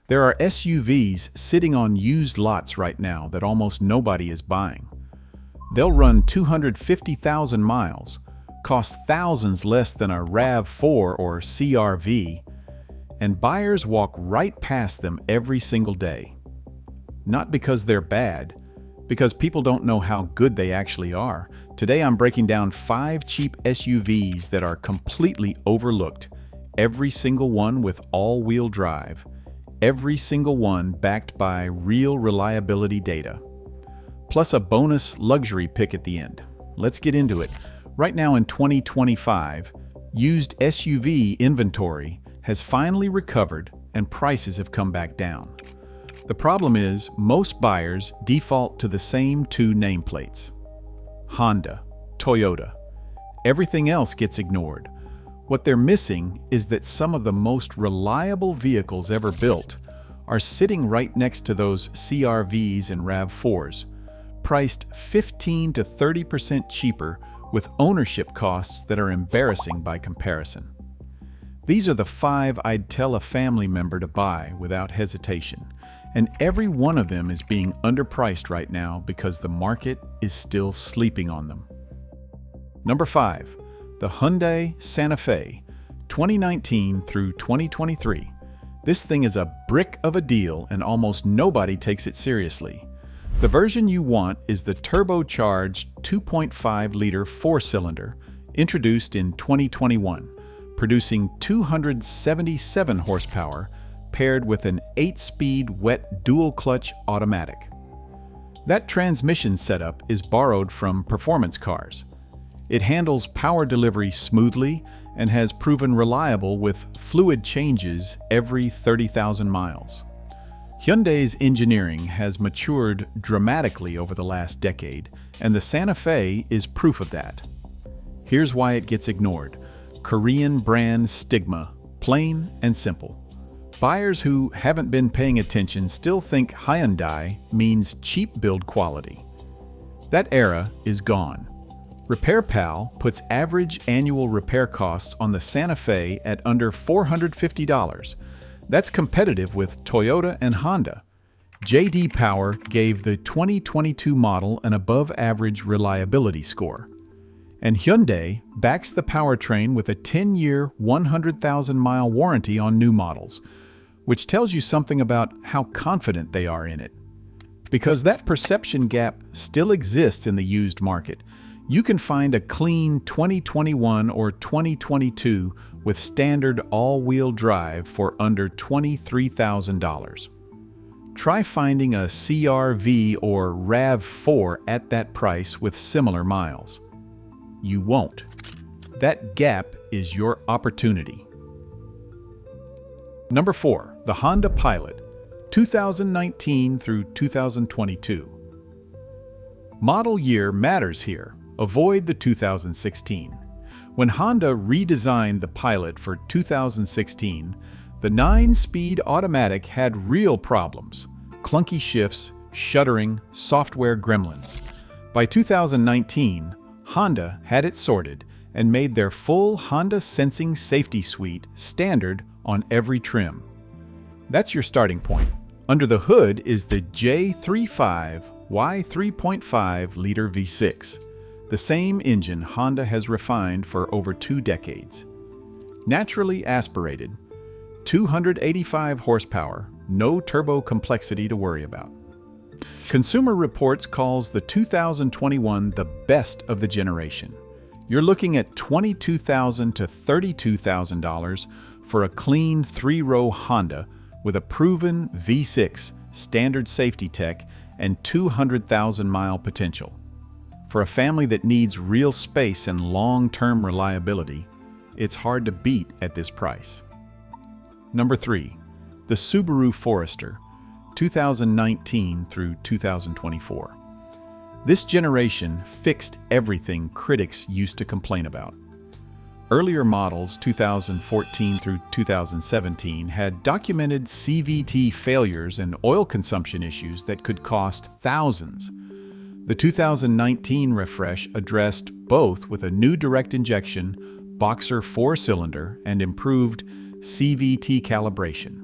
There are SUVs sitting on used lots right now that almost nobody is buying. They'll run 250,000 miles, cost thousands less than a RAV4 or CR-V, and buyers walk right past them every single day. Not because they're bad, because people don't know how good they actually are. Today I'm breaking down 5 cheap SUVs that are completely overlooked, every single one with all-wheel drive, every single one backed by real reliability data. Plus a bonus luxury pick at the end. Let's get into it. Right now in 2025, used SUV inventory has finally recovered and prices have come back down. The problem is most buyers default to the same 2 nameplates: Honda, Toyota. Everything else gets ignored. What they're missing is that some of the most reliable vehicles ever built are sitting right next to those CR-Vs and RAV4s, priced 15 to 30% cheaper with ownership costs that are embarrassing by comparison. These are the 5 I'd tell a family member to buy without hesitation, and every one of them is being underpriced right now because the market is still sleeping on them. Number 5. The Hyundai Santa Fe, 2019 through 2023. This thing is a brick of a deal and almost nobody takes it seriously. The version you want is the turbocharged 2.5-liter 4-cylinder, introduced in 2021, producing 277 horsepower, paired with an 8-speed wet dual-clutch automatic. That transmission setup is borrowed from performance cars. It handles power delivery smoothly and has proven reliable with fluid changes every 30,000 miles. Hyundai's engineering has matured dramatically over the last decade, and the Santa Fe is proof of that. Here's why it gets ignored: Korean brand stigma, plain and simple. Buyers who haven't been paying attention still think Hyundai means cheap build quality. That era is gone. RepairPal puts average annual repair costs on the Santa Fe at under $450. That's competitive with Toyota and Honda. J.D. Power gave the 2022 model an above-average reliability score. And Hyundai backs the powertrain with a 10-year, 100,000-mile warranty on new models, which tells you something about how confident they are in it. Because that perception gap still exists in the used market, you can find a clean 2021 or 2022 with standard all-wheel drive for under $23,000. Try finding a CR-V or RAV4 at that price with similar miles. You won't. That gap is your opportunity. Number 4. The Honda Pilot, 2019 through 2022. Model year matters here. Avoid the 2016. When Honda redesigned the Pilot for 2016, the 9-speed automatic had real problems: clunky shifts, shuddering, software gremlins. By 2019, Honda had it sorted and made their full Honda Sensing Safety Suite standard on every trim. That's your starting point. Under the hood is the J35 Y3.5-liter V6. The same engine Honda has refined for over 2 decades. Naturally aspirated, 285 horsepower, no turbo complexity to worry about. Consumer Reports calls the 2021 the best of the generation. You're looking at $22,000 to $32,000 for a clean 3-row Honda with a proven V6, standard safety tech, and 200,000-mile potential. For a family that needs real space and long-term reliability, it's hard to beat at this price. Number 3. The Subaru Forester, 2019 through 2024. This generation fixed everything critics used to complain about. Earlier models, 2014 through 2017, had documented CVT failures and oil consumption issues that could cost thousands. The 2019 refresh addressed both with a new direct injection, Boxer 4-cylinder, and improved CVT calibration.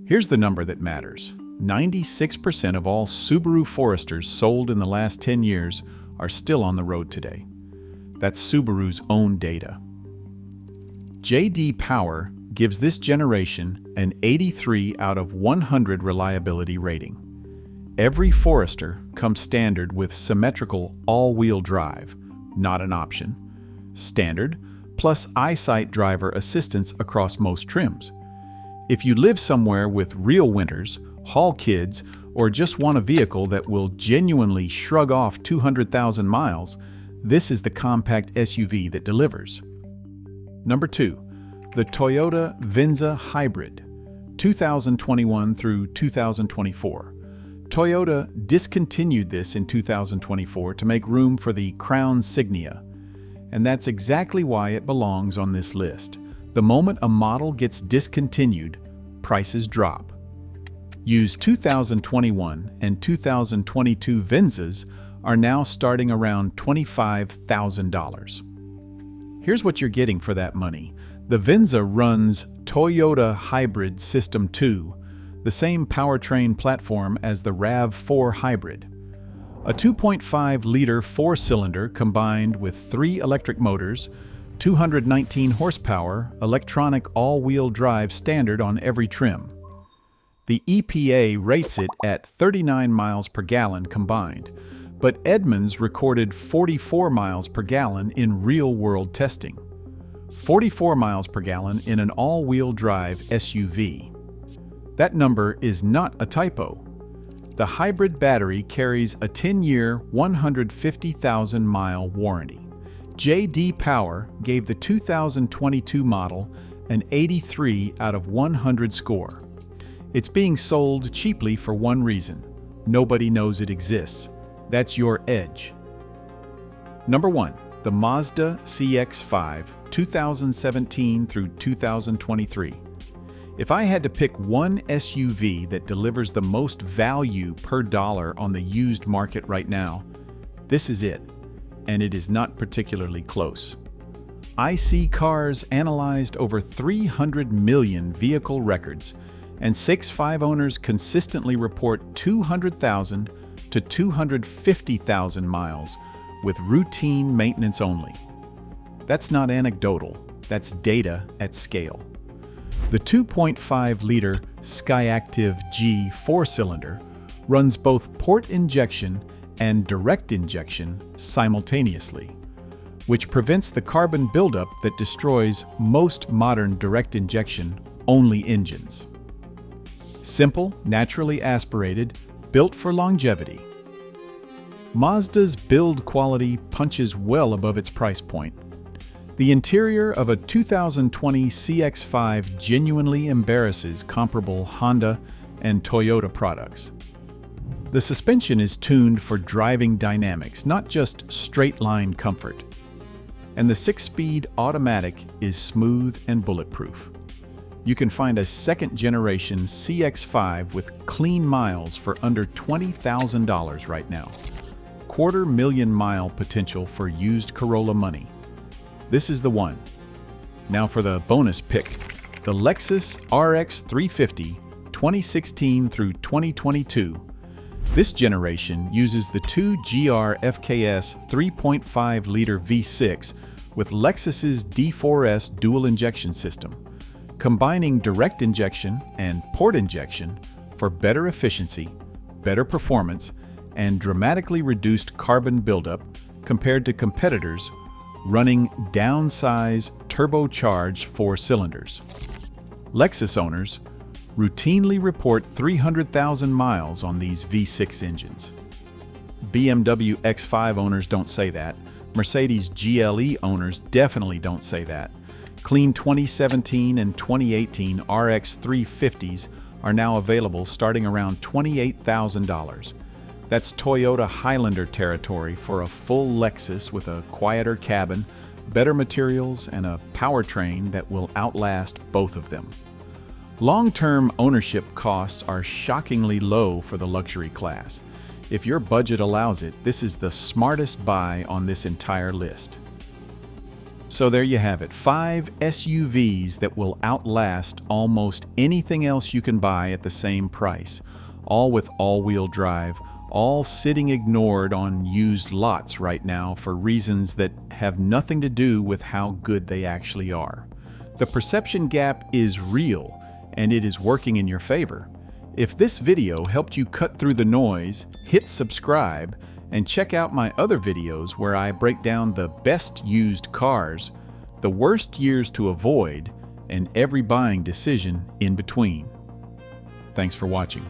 Here's the number that matters. 96% of all Subaru Foresters sold in the last 10 years are still on the road today. That's Subaru's own data. J.D. Power gives this generation an 83 out of 100 reliability rating. Every Forester comes standard with symmetrical all-wheel drive, not an option, standard, plus EyeSight driver assistance across most trims. If you live somewhere with real winters, haul kids, or just want a vehicle that will genuinely shrug off 200,000 miles, this is the compact SUV that delivers. Number 2. The Toyota Venza Hybrid, 2021 through 2024. Toyota discontinued this in 2024 to make room for the Crown Signia, and that's exactly why it belongs on this list. The moment a model gets discontinued, prices drop. Used 2021 and 2022 Venzas are now starting around $25,000. Here's what you're getting for that money. The Venza runs Toyota Hybrid System 2, the same powertrain platform as the RAV4 Hybrid. A 2.5-liter four-cylinder combined with 3 electric motors, 219 horsepower, electronic all-wheel drive standard on every trim. The EPA rates it at 39 miles per gallon combined, but Edmunds recorded 44 miles per gallon in real-world testing. 44 miles per gallon in an all-wheel drive SUV. That number is not a typo. The hybrid battery carries a 10-year, 150,000-mile warranty. J.D. Power gave the 2022 model an 83 out of 100 score. It's being sold cheaply for one reason: nobody knows it exists. That's your edge. Number 1. The Mazda CX-5, 2017 through 2023. If I had to pick one SUV that delivers the most value per dollar on the used market right now, this is it, and it is not particularly close. iSeeCars analyzed over 300 million vehicle records, and CX-5 owners consistently report 200,000 to 250,000 miles with routine maintenance only. That's not anecdotal, that's data at scale. The 2.5-liter Skyactiv G four-cylinder runs both port injection and direct injection simultaneously, which prevents the carbon buildup that destroys most modern direct injection-only engines. Simple, naturally aspirated, built for longevity. Mazda's build quality punches well above its price point. The interior of a 2020 CX-5 genuinely embarrasses comparable Honda and Toyota products. The suspension is tuned for driving dynamics, not just straight-line comfort. And the 6-speed automatic is smooth and bulletproof. You can find a second-generation CX-5 with clean miles for under $20,000 right now. $250,000 potential for used Corolla money. This is the one. Now for the bonus pick, the Lexus RX 350, 2016 through 2022. This generation uses the 2GR FKS 3.5-liter V6 with Lexus's D4S dual injection system, combining direct injection and port injection for better efficiency, better performance, and dramatically reduced carbon buildup compared to competitors running downsize turbocharged four cylinders. Lexus owners routinely report 300,000 miles on these V6 engines. BMW X5 owners don't say that. Mercedes GLE owners definitely don't say that. Clean 2017 and 2018 RX 350s are now available starting around $28,000. That's Toyota Highlander territory for a full Lexus with a quieter cabin, better materials, and a powertrain that will outlast both of them. Long-term ownership costs are shockingly low for the luxury class. If your budget allows it, this is the smartest buy on this entire list. So there you have it, 5 SUVs that will outlast almost anything else you can buy at the same price, all with all-wheel drive, all sitting ignored on used lots right now for reasons that have nothing to do with how good they actually are. The perception gap is real, and it is working in your favor. If this video helped you cut through the noise, hit subscribe, and check out my other videos where I break down the best used cars, the worst years to avoid, and every buying decision in between. Thanks for watching.